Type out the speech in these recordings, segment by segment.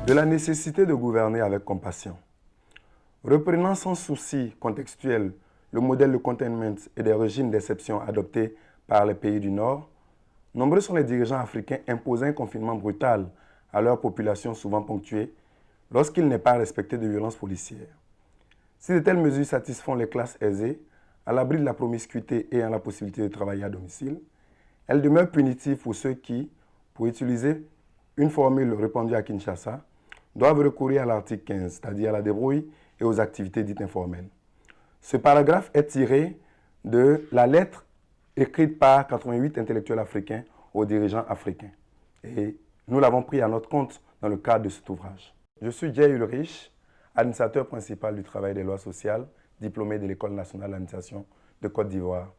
De la nécessité de gouverner avec compassion. Reprenant sans souci contextuel le modèle de containment et des régimes d'exception adoptés par les pays du Nord, nombreux sont les dirigeants africains imposant un confinement brutal à leur population souvent ponctuée lorsqu'il n'est pas respecté de violences policières. Si de telles mesures satisfont les classes aisées, à l'abri de la promiscuité et ayant la possibilité de travailler à domicile, elles demeurent punitives pour ceux qui, pour utiliser une formule répandue à Kinshasa, doivent recourir à l'article 15, c'est-à-dire à la débrouille et aux activités dites informelles. Ce paragraphe est tiré de la lettre écrite par 88 intellectuels africains aux dirigeants africains. Et nous l'avons pris à notre compte dans le cadre de cet ouvrage. Je suis Jay Ulrich, administrateur principal du travail des lois sociales, diplômé de l'École nationale d'administration de Côte d'Ivoire.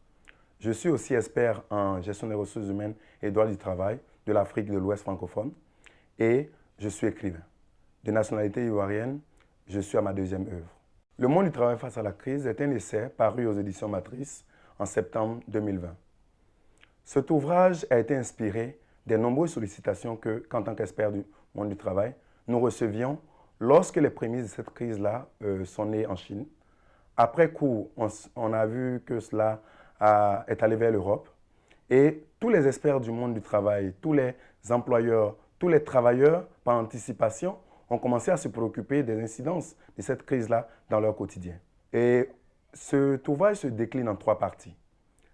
Je suis aussi expert en gestion des ressources humaines et droit du travail de l'Afrique de l'Ouest francophone et je suis écrivain. De nationalité ivoirienne, je suis à ma deuxième œuvre. Le monde du travail face à la crise est un essai paru aux éditions Matrice en septembre 2020. Cet ouvrage a été inspiré des nombreuses sollicitations qu'en tant qu'expert du monde du travail, nous recevions lorsque les prémices de cette crise-là sont nées en Chine. Après coup, on a vu que cela est allé vers l'Europe et tous les experts du monde du travail, tous les employeurs, tous les travailleurs, par anticipation, ont commencé à se préoccuper des incidences de cette crise-là dans leur quotidien. Et cet ouvrage se décline en 3 parties.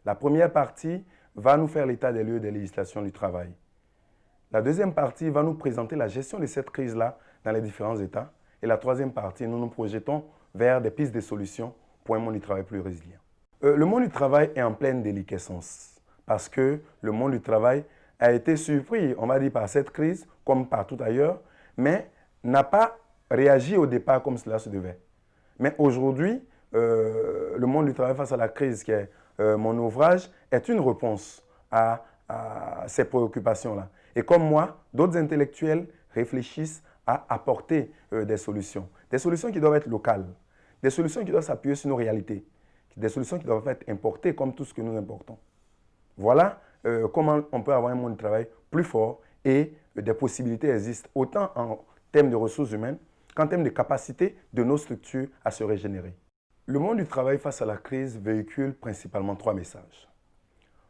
La première partie va nous faire l'état des lieux des législations du travail. La deuxième partie va nous présenter la gestion de cette crise-là dans les différents États. Et la troisième partie, nous nous projetons vers des pistes de solutions pour un monde du travail plus résilient. Le monde du travail est en pleine déliquescence parce que le monde du travail a été surpris, on va dire, par cette crise, comme partout ailleurs, mais n'a pas réagi au départ comme cela se devait. Mais aujourd'hui, le monde du travail face à la crise, qui est mon ouvrage, est une réponse à ces préoccupations-là. Et comme moi, d'autres intellectuels réfléchissent à apporter des solutions qui doivent être locales, des solutions qui doivent s'appuyer sur nos réalités, des solutions qui doivent être importées comme tout ce que nous importons. Voilà comment on peut avoir un monde du travail plus fort et des possibilités existent, autant en termes de ressources humaines qu'en termes de capacité de nos structures à se régénérer. Le monde du travail face à la crise véhicule principalement 3 messages.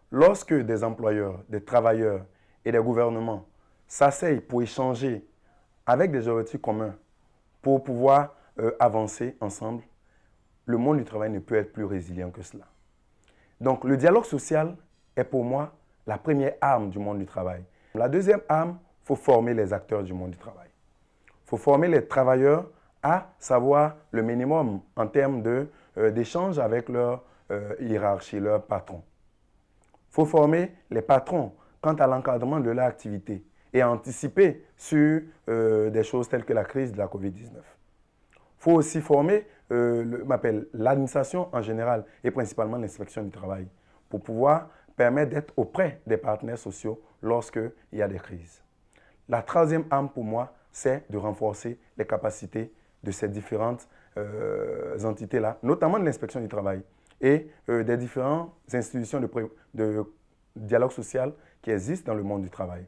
Lorsque des employeurs, des travailleurs et des gouvernements s'asseyent pour échanger avec des objectifs communs pour pouvoir avancer ensemble, le monde du travail ne peut être plus résilient que cela. Donc le dialogue social est pour moi la première arme du monde du travail. La deuxième arme, il faut former les acteurs du monde du travail. Il faut former les travailleurs à savoir le minimum en termes d'échange avec leur hiérarchie, leur patron. Il faut former les patrons quant à l'encadrement de leur activité et à anticiper sur des choses telles que la crise de la COVID-19. Il faut aussi former l'administration en général et principalement l'inspection du travail pour pouvoir permettre d'être auprès des partenaires sociaux lorsqu'il y a des crises. La troisième arme pour moi, c'est de renforcer les capacités de ces différentes entités-là, notamment de l'inspection du travail et des différentes institutions de dialogue social qui existent dans le monde du travail.